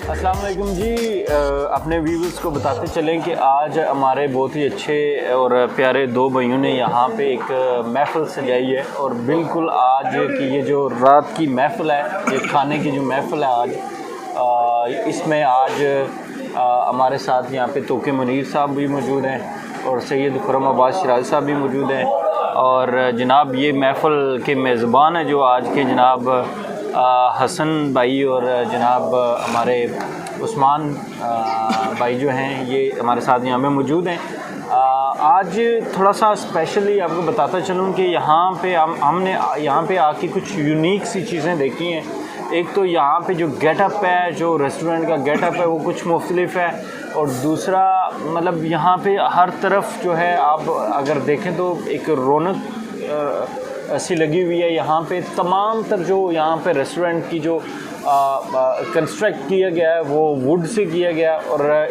अस्सलाम वालेकुम जी। अपने व्यूवर्स को बताते चलें कि आज हमारे बहुत ही अच्छे और प्यारे दो भाइयों ने यहाँ पे एक महफ़िल सजाई है और बिल्कुल आज की ये जो रात की महफ़िल है, ये खाने की जो महफ़िल है आज, इसमें आज हमारे साथ यहाँ पे तोके मुनीर साहब भी मौजूद हैं और सैयद खुर्रम अब्बास शिराज़ी साहब भी मौजूद हैं और जनाब ये महफ़िल के मेज़बान हैं जो आज के जनाब हसन भाई और जनाब हमारे उस्मान भाई जो हैं ये हमारे साथ यहाँ पे मौजूद हैं। आज थोड़ा सा स्पेशली आपको बताता चलूँ कि यहाँ पे हमने यहाँ पे आके कुछ यूनिक सी चीज़ें देखी हैं। एक तो यहाँ पे जो गेटअप है, जो रेस्टोरेंट का गेटअप है वो कुछ मुख्तलिफ है और दूसरा मतलब यहाँ पे हर तरफ जो है आप अगर देखें तो एक रौनक ऐसी लगी हुई है। यहाँ पे तमाम तर जो यहाँ पे रेस्टोरेंट की जो कंस्ट्रक्ट किया गया है वो वुड से किया गया और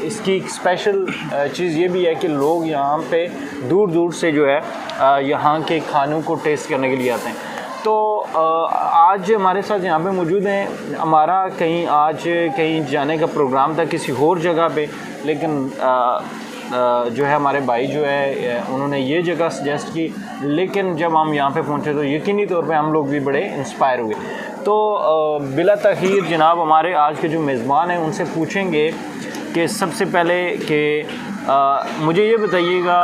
इसकी स्पेशल चीज़ ये भी है कि लोग यहाँ पे दूर दूर से जो है यहाँ के खानों को टेस्ट करने के लिए आते हैं। तो आज हमारे साथ यहाँ पे मौजूद हैं। हमारा कहीं जाने का प्रोग्राम था किसी और जगह पे, लेकिन जो है हमारे भाई जो है उन्होंने ये जगह सजेस्ट की, लेकिन जब हम यहाँ पे पहुँचे तो यकीनी तौर पे हम लोग भी बड़े इंस्पायर हुए। तो बिला तख़ीर जनाब हमारे आज के जो मेज़बान हैं उनसे पूछेंगे कि सबसे पहले कि मुझे ये बताइएगा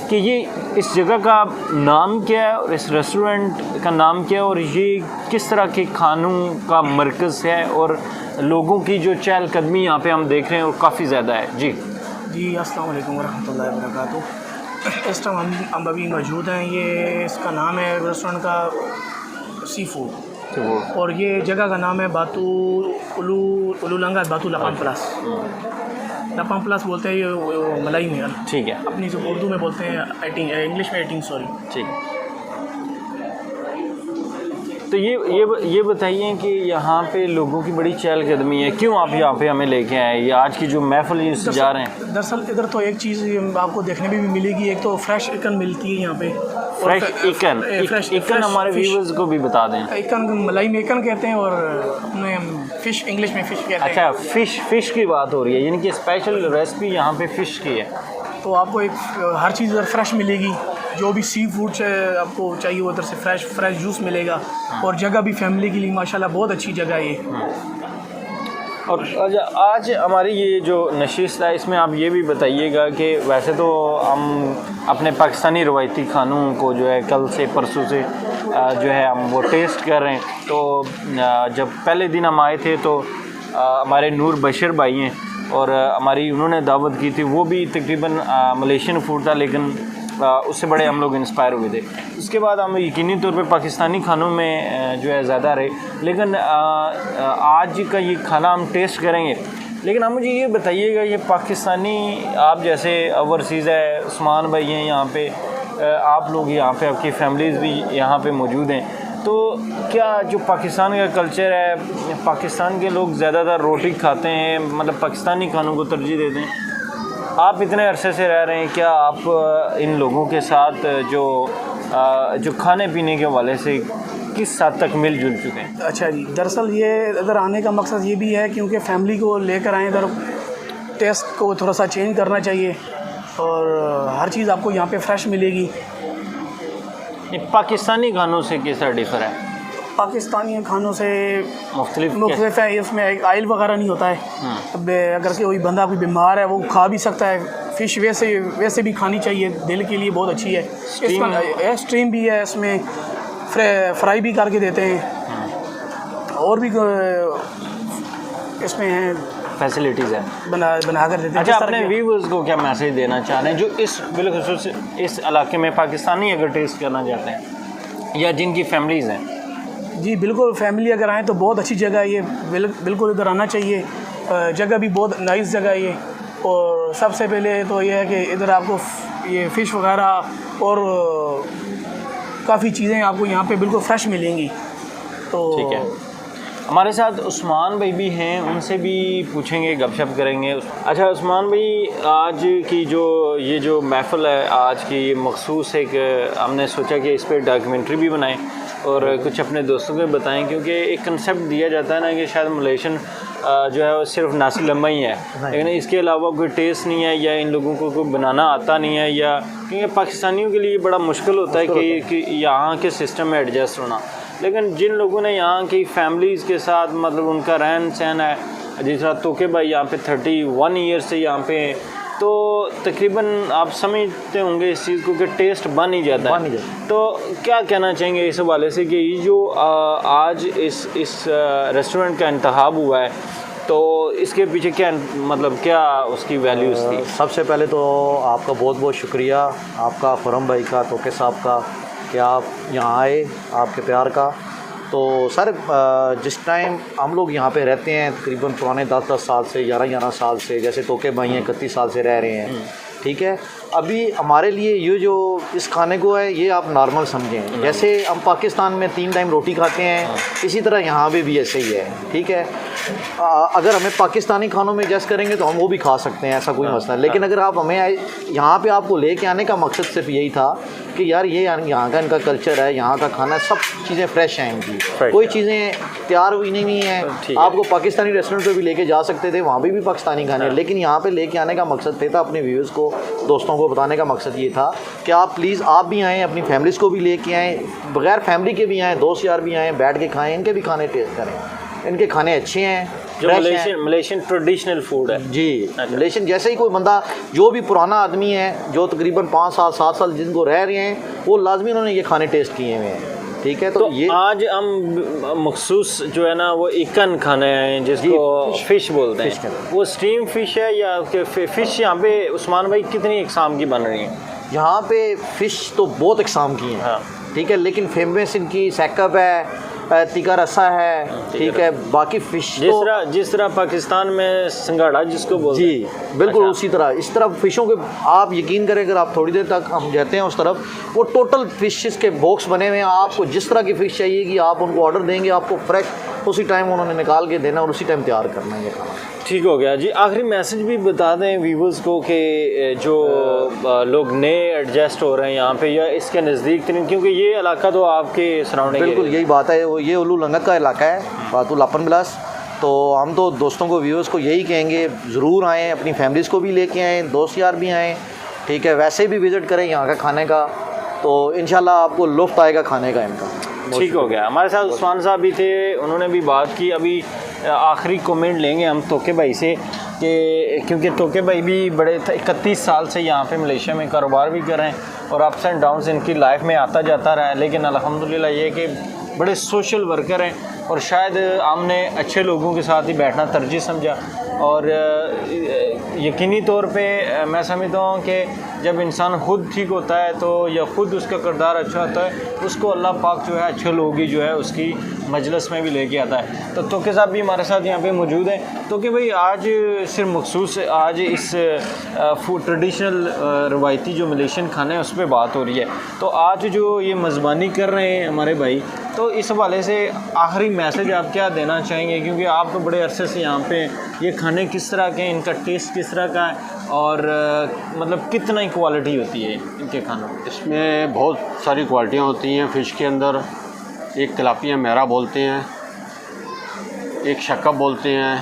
कि ये इस जगह का नाम क्या है और इस रेस्टोरेंट का नाम क्या है और ये किस तरह के खानों का मरकज़ है और लोगों की जो चहलकदमी यहाँ पे हम देख रहे हैं वो काफ़ी ज़्यादा है। जी अस्सलाम वालेकुम वरहमतुल्लाहि वबरकातुहू। इस टाइम हम अभी मौजूद हैं। ये इसका नाम है रेस्टोरेंट का सी फूड और ये जगह का नाम है बातू उलूलंगा बातू लपाम प्लस। लपाम प्लस बोलते हैं ये मलाई में, ठीक है, अपनी जो उर्दू में बोलते हैं इंग्लिश में एटिंग, सॉरी। ठीक है। तो ये बताइए कि यहाँ पे लोगों की बड़ी चहलकदमी है, क्यों आप यहाँ पे हमें लेके आए? ये आज की जो महफिल ये सजा रहे हैं। दरअसल इधर तो एक चीज़ आपको देखने में भी मिलेगी, एक तो फ्रेश चिकन मिलती है यहाँ पे। फ्रेश चिकन हमारे व्यूअर्स को भी बता दें। चिकन मलाई में चिकन कहते हैं और अपने फिश इंग्लिश में फिश कहते हैं। अच्छा, फिश की बात हो रही है, यानी कि स्पेशल रेसिपी यहाँ पे फ़िश की है। तो आपको एक हर चीज़ इधर फ्रेश मिलेगी, जो भी सी फूड से आपको चाहिए उधर से फ्रेश जूस मिलेगा और जगह भी फैमिली के लिए माशाल्लाह बहुत अच्छी जगह है ये। और आज हमारी ये जो नशिस्त है इसमें आप ये भी बताइएगा कि वैसे तो हम अपने पाकिस्तानी रवायती खानों को जो है कल से परसों से जो है हम वो टेस्ट कर रहे हैं। तो जब पहले दिन हम आए थे तो हमारे नूर बशीर भाई हैं और हमारी उन्होंने दावत की थी, वो भी तकरीबन मलेशियन फूड था, लेकिन उससे बड़े हम लोग इंस्पायर हुए थे। उसके बाद हम यकीनी तौर पे पाकिस्तानी खानों में जो है ज़्यादा रहे, लेकिन आज का ये खाना हम टेस्ट करेंगे। लेकिन आप मुझे ये बताइएगा, ये पाकिस्तानी आप जैसे ओवरसीज़ है, उस्मान भाई हैं यहाँ पे, आप लोग यहाँ पे, आपकी फैमिलीज़ भी यहाँ पे मौजूद हैं, तो क्या जो पाकिस्तान का कल्चर है, पाकिस्तान के लोग ज़्यादातर रोटी खाते हैं, मतलब पाकिस्तानी खानों को तरजीह देते हैं? आप इतने अरसे से रह रहे हैं, क्या आप इन लोगों के साथ जो खाने पीने के हवाले से किस हद तक मिलजुल चुके हैं? अच्छा जी, दरअसल ये इधर आने का मकसद ये भी है क्योंकि फैमिली को लेकर आए इधर, टेस्ट को थोड़ा सा चेंज करना चाहिए और हर चीज़ आपको यहाँ पे फ्रेश मिलेगी। पाकिस्तानी खानों से कैसा डिफ़र है? पाकिस्तानी खानों से मुख्तलिफ है, इसमें एक ऑयल वगैरह नहीं होता है। अब अगर कोई बंदा कोई बीमार है वो खा भी सकता है। फ़िश वैसे भी खानी चाहिए, दिल के लिए बहुत अच्छी है। इसका स्ट्रीम भी है, इसमें फ्राई भी करके देते हैं और भी इसमें है फैसिलिटीज़ है, बना कर देते हैं। अच्छा, अपने व्यूअर्स को क्या मैसेज देना चाह रहे हैं जो इस बिलखुसूस इस इलाके में पाकिस्तानी अगर टेस्ट करना चाहते हैं या जिनकी फैमिलीज़ हैं? जी बिल्कुल, फैमिली अगर आए तो बहुत अच्छी जगह है ये, बिल्कुल इधर आना चाहिए। जगह भी बहुत नाइस जगह है ये। और सबसे पहले तो ये है कि इधर आपको ये फ़िश वगैरह और काफ़ी चीज़ें आपको यहाँ पे बिल्कुल फ्रेश मिलेंगी। तो ठीक है, हमारे साथ उस्मान भाई भी हैं, उनसे भी पूछेंगे, गपशप करेंगे। अच्छा उस्मान भाई, आज की जो महफ़िल है आज की, ये मखसूस है कि हमने सोचा कि इस पर डॉक्यूमेंट्री भी बनाएं और कुछ अपने दोस्तों को बताएं, क्योंकि एक कंसेप्ट दिया जाता है ना कि शायद मलेशियन जो है वो सिर्फ नासी लम्मा ही है, लेकिन इसके अलावा कोई टेस्ट नहीं है या इन लोगों को कोई बनाना आता नहीं है, या क्योंकि पाकिस्तानियों के लिए बड़ा मुश्किल होता है कि यहाँ के सिस्टम में एडजस्ट होना। लेकिन जिन लोगों ने यहाँ की फैमिलीज़ के साथ मतलब उनका रहन सहन है, जिस तरह तोके भाई यहाँ पे 31 ईयर से यहाँ पे, तो तकरीबन आप समझते होंगे इस चीज़ को कि टेस्ट बन ही जाता है। तो क्या कहना चाहेंगे इस हवाले से कि ये जो आज इस रेस्टोरेंट का इंतखाब हुआ है, तो इसके पीछे क्या मतलब क्या उसकी वैल्यूज़ थी? सबसे पहले तो आपका बहुत बहुत शुक्रिया, आपका खुरम भाई का, तोके साहब का, कि आप यहाँ आए, आपके प्यार का। तो सर जिस टाइम हम लोग यहाँ पे रहते हैं तकरीबन पुराने 10 साल से 11 साल से, जैसे तोके भाई हैं 31 साल से रह रहे हैं, ठीक है। अभी हमारे लिए ये जो इस खाने को है ये आप नॉर्मल समझें, जैसे हम पाकिस्तान में 3 टाइम रोटी खाते हैं, इसी तरह यहाँ पे भी ऐसे ही है, ठीक है। अगर हमें पाकिस्तानी खानों में एडजस्ट करेंगे तो हम वो भी खा सकते हैं, ऐसा कोई मसला नहीं। लेकिन अगर आप हमें यहाँ पे आपको लेके आने का मकसद सिर्फ यही था कि यार ये यहाँ का इनका कल्चर है, यहाँ का खाना, सब चीज़ें फ्रेश हैं इनकी, कोई चीज़ें तैयार हुई नहीं है। आपको पाकिस्तानी रेस्टोरेंट पे भी लेके जा सकते थे, वहाँ भी पाकिस्तानी खाने, लेकिन यहाँ पे लेके आने का मकसद था अपने व्यूअर्स को, दोस्तों को बताने का मकसद ये था कि आप प्लीज़ आप भी आएँ, अपनी फैमिलीज़ को भी लेके आएँ, बगैर फैमिली के भी आएँ, दोस्त यार भी आएँ, बैठ के खाएँ, इनके भी खाने टेस्ट करें, इनके खाने अच्छे हैं। जो मलेशियन ट्रेडिशनल फूड है जी, मलेशियन जैसे ही कोई बंदा जो भी पुराना आदमी है जो तकरीबन 5 साल 7 साल जिनको रह रहे हैं, वो लाजमी उन्होंने ये खाने टेस्ट किए हुए हैं, ठीक है। तो ये आज हम मखसूस जो है ना वो इकन खाने हैं जिसको फ़िश बोलते हैं, वो स्टीम फ़िश है या फ़िश यहाँ पे उस्मान भाई कितनी इकसाम की बन रही है? यहाँ पे फ़िश तो बहुत इकसाम की हैं, ठीक है, लेकिन फेमस इनकी सैकब है, तिका रसा है, ठीक है, बाकी फ़िश जिस तरह पाकिस्तान में संगाड़ा जिसको बोलते हैं, जी बिल्कुल उसी तरह इस तरह फ़िशों के आप यकीन करें, अगर आप थोड़ी देर तक हम जाते हैं उस तरफ, वो टोटल फ़िशेस के बॉक्स बने हुए हैं, आपको जिस तरह की फ़िश चाहिए कि आप उनको ऑर्डर देंगे, आपको फ्रेश उसी टाइम उन्होंने निकाल के देना और उसी टाइम तैयार करना है ये खाना। ठीक हो गया जी। आखिरी मैसेज भी बता दें व्यूवर्स को कि जो लोग नए एडजस्ट हो रहे हैं यहाँ पे या इसके नज़दीक, क्योंकि ये इलाका तो आपके सराउंडिंग, बिल्कुल यही बात है, वो ये उल्लू लंगत का इलाका है, फातुल अपन बिलास। तो हम तो दोस्तों को, व्यूवर्स को यही कहेंगे ज़रूर आएँ, अपनी फैमिलीज़ को भी लेके आएँ, दोस्त यार भी आएँ, ठीक है, वैसे भी विज़िट करें यहाँ का खाने का, तो इंशाल्लाह आपको लुत्फ़ आएगा खाने का इनका। ठीक हो गया। हमारे साथ उस्मान साहब भी थे, उन्होंने भी बात की। अभी आखिरी कमेंट लेंगे हम तोके भाई से कि क्योंकि तोके भाई भी बड़े 31 साल से यहाँ पे मलेशिया में कारोबार भी कर रहे हैं और अप्स एंड डाउन्स इनकी लाइफ में आता जाता रहा है, लेकिन अल्हम्दुलिल्लाह ये कि बड़े सोशल वर्कर हैं और शायद हमने अच्छे लोगों के साथ ही बैठना तरजीह समझा। और यकीनी तौर पे मैं समझता हूँ कि जब इंसान खुद ठीक होता है तो या खुद उसका किरदार अच्छा होता है, उसको अल्लाह पाक जो है अच्छे लोग ही जो है उसकी मजलिस में भी लेके आता है। तो तोके साहब भी हमारे साथ यहाँ पे मौजूद हैं। तो कि भाई आज सिर्फ मखसूस आज इस फूड ट्रेडिशनल रवायती जो मलेशियन खाना है उस पर बात हो रही है, तो आज जो ये मेज़बानी कर रहे हैं हमारे भाई, तो इस हवाले से आखिरी मैसेज आप क्या देना चाहेंगे? क्योंकि आप तो बड़े अरसे से यहाँ पे, ये खाने किस तरह के हैं, इनका टेस्ट किस तरह का है और मतलब कितना ही क्वालिटी होती है इनके खानों? इसमें बहुत सारी क्वालिटियाँ होती हैं फ़िश के अंदर। एक तिलापिया मेरा बोलते हैं, एक शकब बोलते हैं,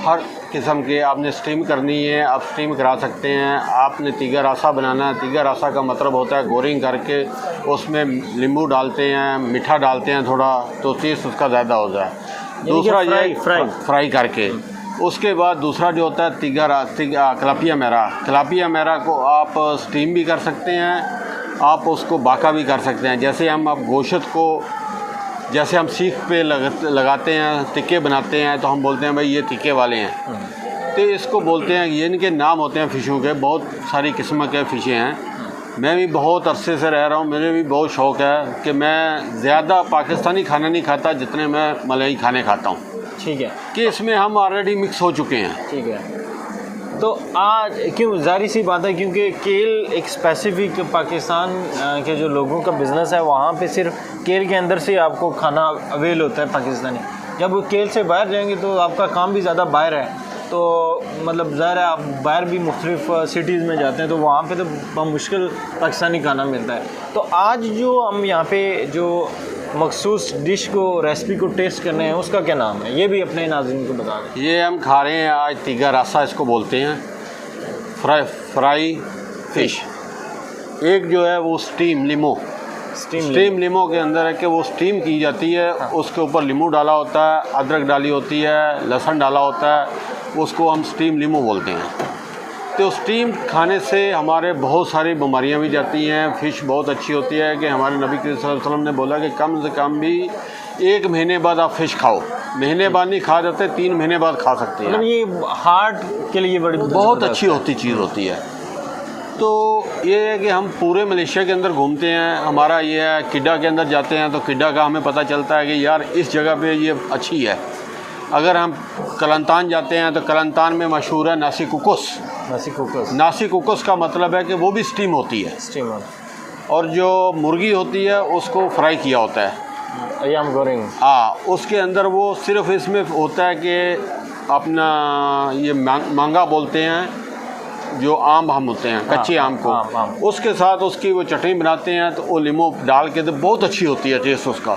हर किस्म के आपने स्टीम करनी है आप स्टीम करा सकते हैं। आपने तीगा रासा बनाना है, तीगा रासा का मतलब होता है गोरिंग करके उसमें नींबू डालते हैं, मीठा डालते हैं थोड़ा, तो टेस्ट उसका ज़्यादा हो जाए। दूसरा ये फ्राई करके, उसके बाद दूसरा जो होता है तिलापिया मेरा को आप स्टीम भी कर सकते हैं, आप उसको बाका भी कर सकते हैं। जैसे हम आप गोश्त को जैसे हम सीख पे लगाते हैं, टिक्के बनाते हैं, तो हम बोलते हैं भाई ये टिक्के वाले हैं, तो इसको बोलते हैं, ये इनके नाम होते हैं फ़िशों के। बहुत सारी किस्म के फ़िशें हैं। मैं भी बहुत अरसे से रह रहा हूँ, मुझे भी बहुत शौक़ है कि मैं ज़्यादा पाकिस्तानी खाना नहीं खाता जितने मैं मलई खाने खाता हूँ। ठीक है, कि इसमें हम ऑलरेडी मिक्स हो चुके हैं। ठीक है। तो आज क्यों ज़ाहिर सी बात है, क्योंकि केल एक स्पेसिफ़िक पाकिस्तान के जो लोगों का बिज़नेस है, वहाँ पे सिर्फ केल के अंदर से आपको खाना अवेल होता है पाकिस्तानी। जब वो केल से बाहर जाएंगे तो आपका काम भी ज़्यादा बाहर है, तो मतलब ज़ाहिर है आप बाहर भी मुख्तलिफ सिटीज़ में जाते हैं तो वहाँ पे तो मुश्किल पाकिस्तानी खाना मिलता है। तो आज जो हम यहाँ पे जो मखसूस डिश को रेसिपी को टेस्ट करने हैं उसका क्या नाम है, ये भी अपने नाज़रीन को बता दें। ये हम खा रहे हैं आज तिगा रासा इसको बोलते हैं, फ्राई फ़िश। एक जो है वो स्टीम लीमो लीमो के अंदर है कि वो स्टीम की जाती है। हाँ। उसके ऊपर लीमू डाला होता है, अदरक डाली होती है, लहसुन डाला होता है, उसको हम स्टीम लीमो बोलते हैं। तो स्टीम खाने से हमारे बहुत सारी बीमारियां भी जाती हैं। फ़िश बहुत अच्छी होती है कि हमारे नबी करीम सल्लल्लाहु अलैहि वसल्लम ने बोला कि कम से कम भी 1 महीने बाद आप फ़िश खाओ। महीने बाद नहीं खा जाते, 3 महीने बाद खा सकते हैं। मतलब ये हार्ट के लिए बहुत अच्छी चीज़ होती है। तो ये है कि हम पूरे मलेशिया के अंदर घूमते हैं। हमारा ये है किड्डा के अंदर जाते हैं तो किड्डा का हमें पता चलता है कि यार इस जगह पे ये अच्छी है। अगर हम कलंतान जाते हैं तो कलंतान में मशहूर है नासी कुकुस। नासी कुकुस का मतलब है कि वो भी स्टीम होती है, और जो मुर्गी होती है उसको फ्राई किया होता है, अयाम गोरिंग। हाँ, उसके अंदर वो सिर्फ इसमें होता है कि अपना ये मांगा बोलते हैं, जो आम हम होते हैं, कच्चे आम को, आम। उसके साथ उसकी वो चटनी बनाते हैं तो वो लीमो डाल के, तो बहुत अच्छी होती है टेस्ट उसका।